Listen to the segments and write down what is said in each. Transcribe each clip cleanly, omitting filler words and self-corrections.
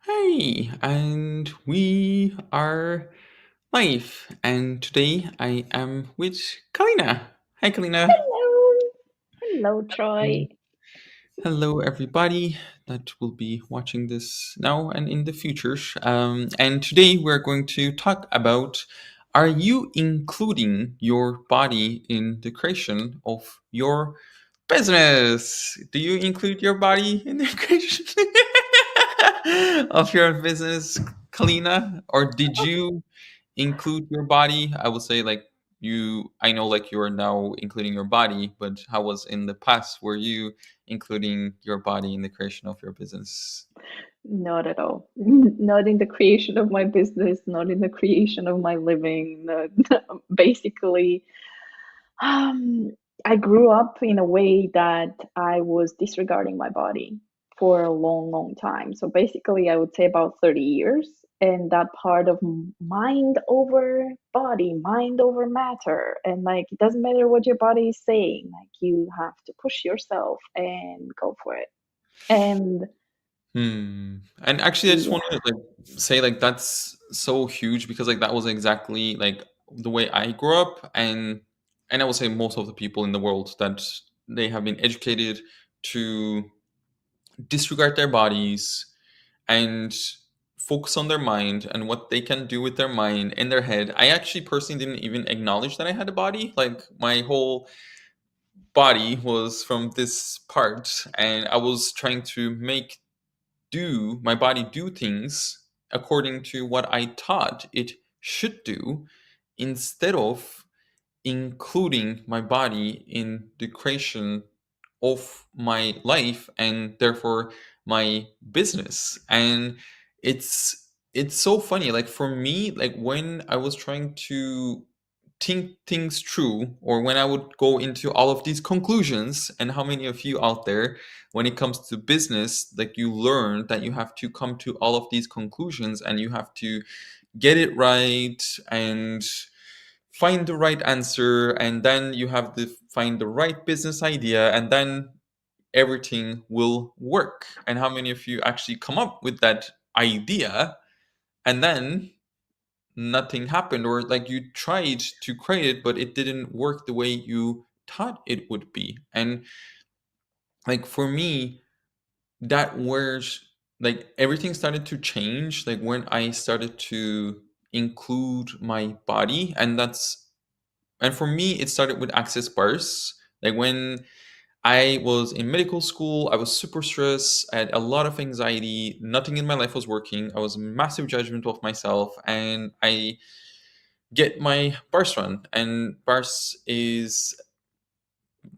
Hey, and we are live. And today I am with Kalina. Hi, Kalina. Hello. Hello, Um, Troy. Hello, everybody that will be watching this now and in the future. And today we're going to talk about, are you including your body in the creation of your business? Do you include your body in the creation of your business, Kalina? Or did you include your body? I would say, like, I know, like, you are now including your body, but how was in the past? Were you including your body in the creation of your business? Not at all. Not in the creation of my business, not in the creation of my living. Basically, um, I grew up in a way that I was disregarding my body for a long, long time. So basically, I would say about 30 years. And that part of mind over body, mind over matter. And like, it doesn't matter what your body is saying, like, you have to push yourself and go for it. And And actually, I just yeah, want to, like, say, like, that's so huge because, like, that was exactly like the way I grew up, and I would say most of the people in the world, that they have been educated to disregard their bodies and focus on their mind and what they can do with their mind in their head. I actually personally didn't even acknowledge that I had a body. Like, my whole body was from this part, and I was trying to make do my body do things according to what I thought it should do, instead of including my body in the creation of my life and therefore my business. And it's so funny, like, for me, like, when I was trying to think things through, or when I would go into all of these conclusions, and how many of you out there, when it comes to business, like, you learn that you have to come to all of these conclusions and you have to get it right and find the right answer, and then you have to find the right business idea, and then everything will work. And how many of you actually come up with that idea, and then nothing happened, or like you tried to create it but it didn't work the way you thought it would be? And like, for me, that was, like, everything started to change, like, when I started to include my body. And for me, it started with access bars. Like, when I was in medical school, I was super stressed, I had a lot of anxiety, nothing in my life was working, I was a massive judgment of myself, and I get my bars run. And bars is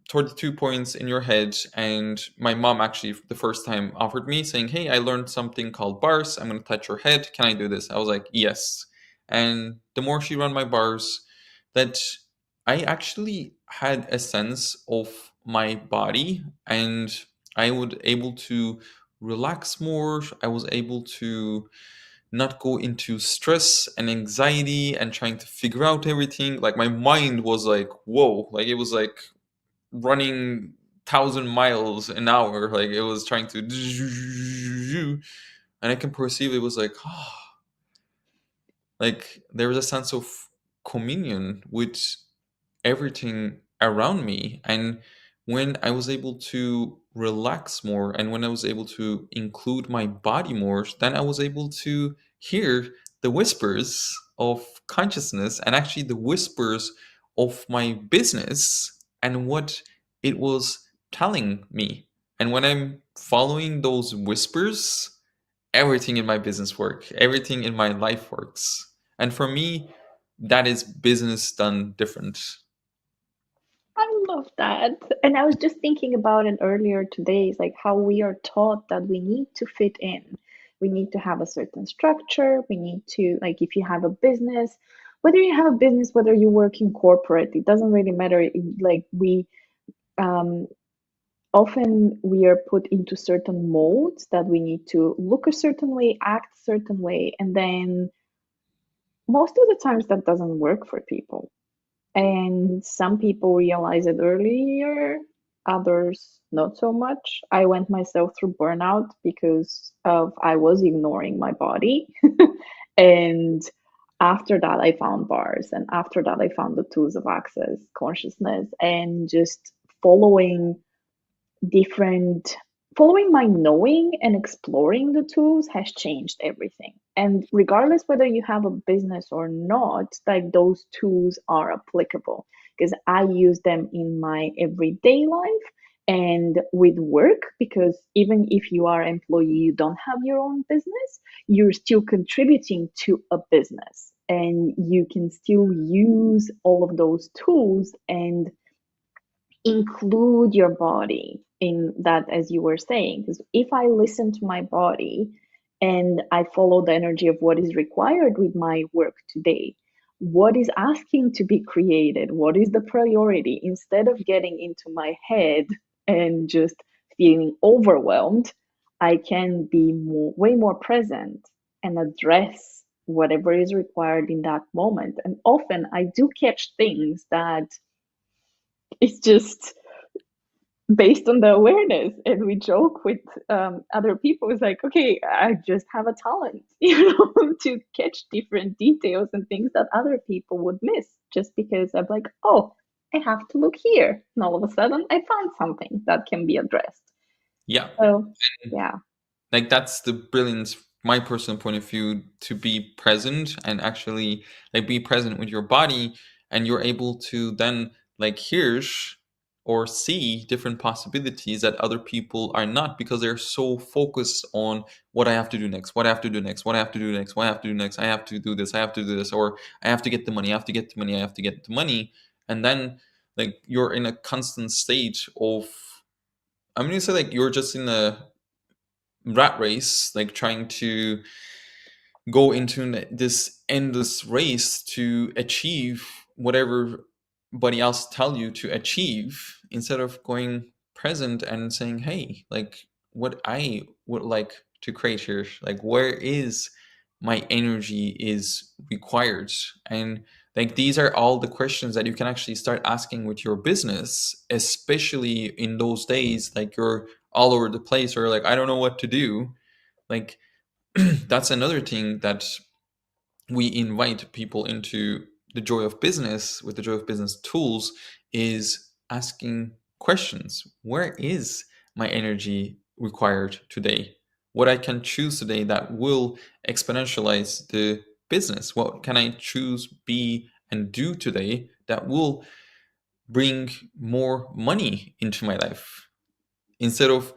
32 points in your head. And my mom actually, the first time, offered me, saying, "Hey, I learned something called bars. I'm going to touch your head. Can I do this?" I was like, "Yes." And the more she ran my bars, that I actually had a sense of my body, and I would able to relax more. I was able to not go into stress and anxiety and trying to figure out everything. Like, my mind was like, whoa, like, it was like running 1,000 miles an hour. Like, it was trying to, and I can perceive it was like, like, there was a sense of communion with everything around me. And when I was able to relax more, and when I was able to include my body more, then I was able to hear the whispers of consciousness, and actually the whispers of my business and what it was telling me. And when I'm following those whispers, everything in my business work, everything in my life works. And for me, that is business done different. I love that. And I was just thinking about it earlier today. It's like how we are taught that we need to fit in. We need to have a certain structure. We need to, like, if you have a business, whether you have a business, whether you work in corporate, it doesn't really matter. Like, um, often we are put into certain molds that we need to look a certain way, act a certain way, and then most of the times that doesn't work for people. And some people realize it earlier, others not so much. I went myself through burnout because of I was ignoring my body. And after that, I found bars, and after that, I found the tools of access consciousness, and just following different following my knowing and exploring the tools has changed everything. And regardless whether you have a business or not, like those tools are applicable because I use them in my everyday life and with work, because even if you are employee, you don't have your own business, you're still contributing to a business, and you can still use all of those tools and include your body in that, as you were saying. Because if I listen to my body and I follow the energy of what is required with my work today, what is asking to be created, what is the priority, instead of getting into my head and just feeling overwhelmed, I can be way more present and address whatever is required in that moment. And often I do catch things that it's just based on the awareness, and we joke with other people. It's like, okay, I just have a talent, to catch different details and things that other people would miss, just because I'm like, oh, I have to look here, and all of a sudden I found something that can be addressed. Yeah. So yeah. Like that's the brilliance, my personal point of view, to be present and actually like be present with your body, and you're able to then like hear or see different possibilities that other people are not, because they're so focused on what I have to do next, what I have to do next, what I have to do next, what I have to do next, I have to do this, I have to do this, or I have to get the money, I have to get the money, I have to get the money. And then like you're in a constant state of, I'm gonna say like you're just in a rat race, like trying to go into this endless race to achieve whatever everybody else tell you to achieve, instead of going present and saying, hey, like what I would like to create here, like where is my energy is required. And like these are all the questions that you can actually start asking with your business, especially in those days like you're all over the place or like I don't know what to do. Like that's another thing that we invite people into the joy of business with the joy of business tools, is asking questions. Where is my energy required today? What I can choose today that will exponentialize the business? What can I choose, be, and do today that will bring more money into my life? Instead of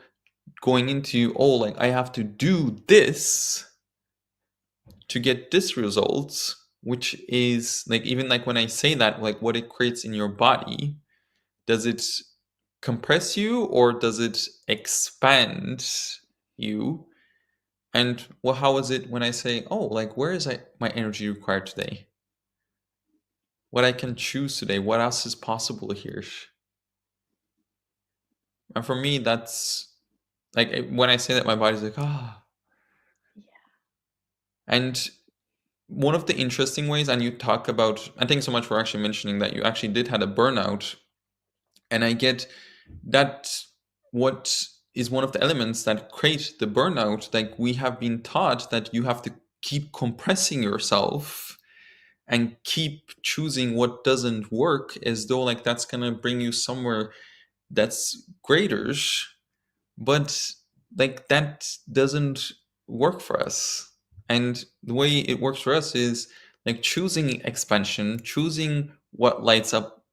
going into, oh, like I have to do this to get this results, which is like, even like when I say that, like what it creates in your body, does it compress you or does it expand you? And well, how is it when I say, oh, like where is my energy required today? What I can choose today? What else is possible here? And for me, that's like when I say that, my body's like, ah. And one of the interesting ways, and you talk about, and thanks so much for actually mentioning that you actually did had a burnout. And I get that what is one of the elements that create the burnout. Like we have been taught that you have to keep compressing yourself and keep choosing what doesn't work, as though like that's gonna bring you somewhere that's greater. But like that doesn't work for us. And the way it works for us is like choosing expansion, choosing what lights up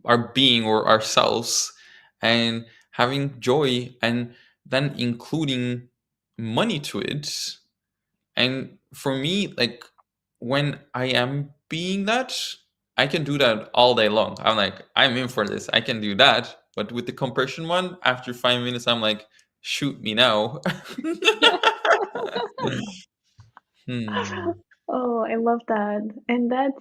our being or ourselves, and having joy, and then including money to it. And for me, like when I am being that, I can do that all day long. I'm like, I'm in for this, I can do that. But with the compression one, after 5 minutes I'm like, shoot me now. Hmm. Oh, I love that. And that's,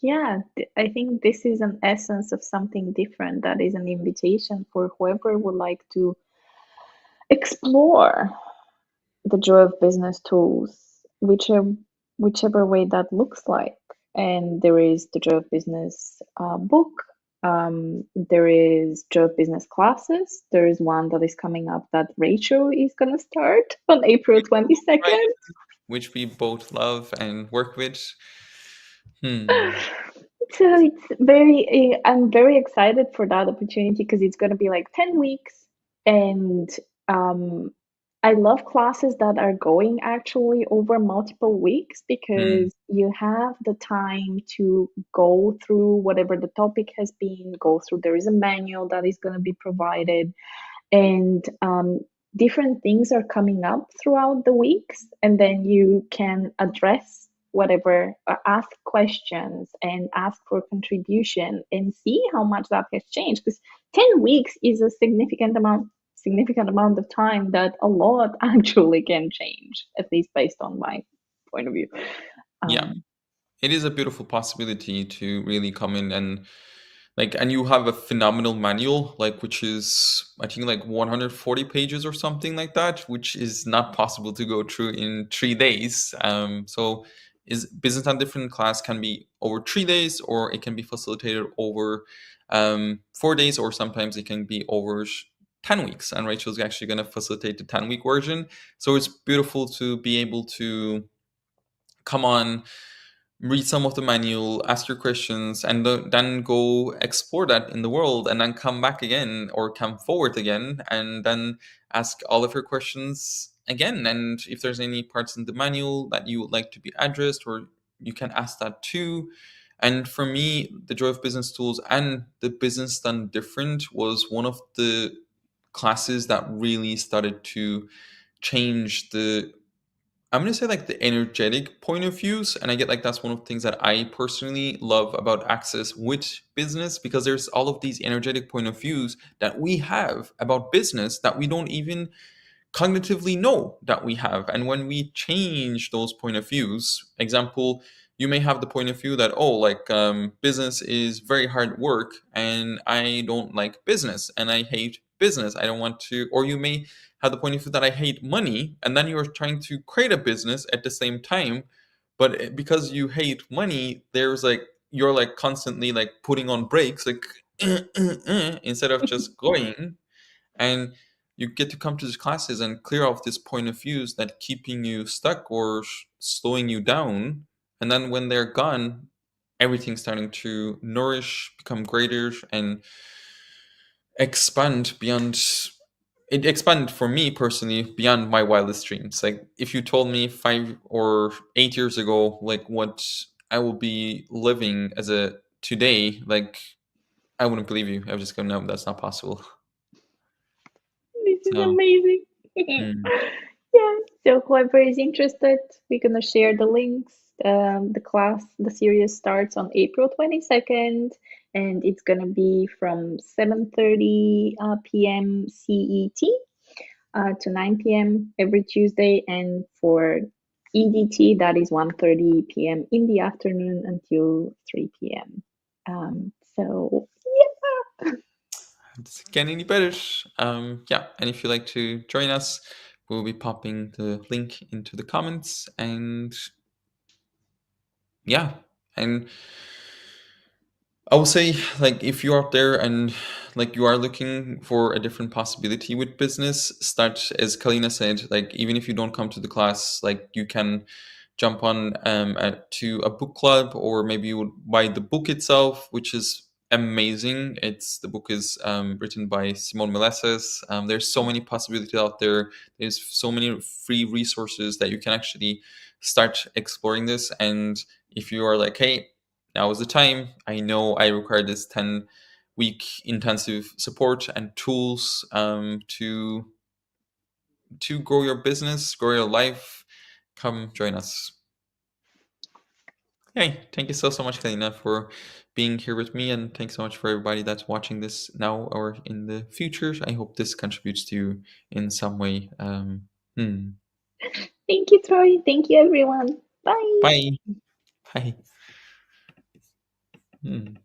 yeah, I think this is an essence of something different. That is an invitation for whoever would like to explore the joy of business tools, whichever way that looks like. And there is the Joy of Business book. There is Joe Business classes. There is one that is coming up that Rachel is gonna start on April Right, 22nd. which we both love and work with. Hmm. So it's very, I'm very excited for that opportunity because it's going to be like 10 weeks. And um, I love classes that are going actually over multiple weeks Hmm. because you have the time to go through whatever the topic has been, go through. There is a manual that is going to be provided, and different things are coming up throughout the weeks, and then you can address whatever, ask questions and ask for contribution and see how much that has changed, because 10 weeks is a significant amount of time that a lot actually can change, at least based on my point of view. Yeah, um, it is a beautiful possibility to really come in and like, and you have a phenomenal manual, like, which is I think like 140 pages or something like that, which is not possible to go through in 3 days. So is business on different class can be over 3 days, or it can be facilitated over 4 days, or sometimes it can be over 10 weeks. And Rachel's actually going to facilitate the 10-week version. So it's beautiful to be able to come on, read some of the manual, ask your questions, and then go explore that in the world, and then come back again or come forward again, and then ask all of your questions again. And if there's any parts in the manual that you would like to be addressed, or you can ask that too. And for me, the Joy of Business Tools and the Business Done Different was one of the classes that really started to change the, I'm gonna say, like, the energetic point of views, and I get like that's one of the things that I personally love about Access with business, because there's all of these energetic point of views that we have about business that we don't even cognitively know that we have. And when we change those point of views, example, you may have the point of view that, oh, like, business is very hard work, and I don't like business, and I hate business, I don't want to. Or you may have the point of view that I hate money, and then you're trying to create a business at the same time, but because you hate money, there's like, you're like constantly like putting on brakes, like instead of just going. And you get to come to these classes and clear off this point of views that keeping you stuck or slowing you down. And then when they're gone, everything's starting to nourish, become greater, and expand beyond. It expanded for me personally beyond my wildest dreams. Like, if you told me 5 or 8 years ago, like, what I will be living as a today, like, I wouldn't believe you. I was just going, no, that's not possible. this is So, amazing. mm, Yeah, so whoever is interested, we're gonna share the links. The series starts on April 22nd, and it's gonna be from 7:30 p.m. CET to 9 p.m. every Tuesday, and for EDT, that is 1:30 p.m. in the afternoon until 3 p.m. So yeah. it's getting any better. Yeah, and if you'd like to join us, we'll be popping the link into the comments. And yeah, and I will say, like, if you're out there and like you are looking for a different possibility with business, start, as Kalina said, like, even if you don't come to the class, like, you can jump on to a book club, or maybe you would buy the book itself, which is amazing. It's the book is written by Simone Mileses. There's so many possibilities out there. There's so many free resources that you can actually start exploring this. And if you are like, hey, now is the time. I know I require this 10-week intensive support and tools to grow your business, grow your life. Come join us. Hey, thank you so much, Kalina, for being here with me, and thanks so much for everybody that's watching this now or in the future. I hope this contributes to you in some way. Hmm. Thank you, Troy. Thank you, everyone. Bye. Bye. Bye. Hmm.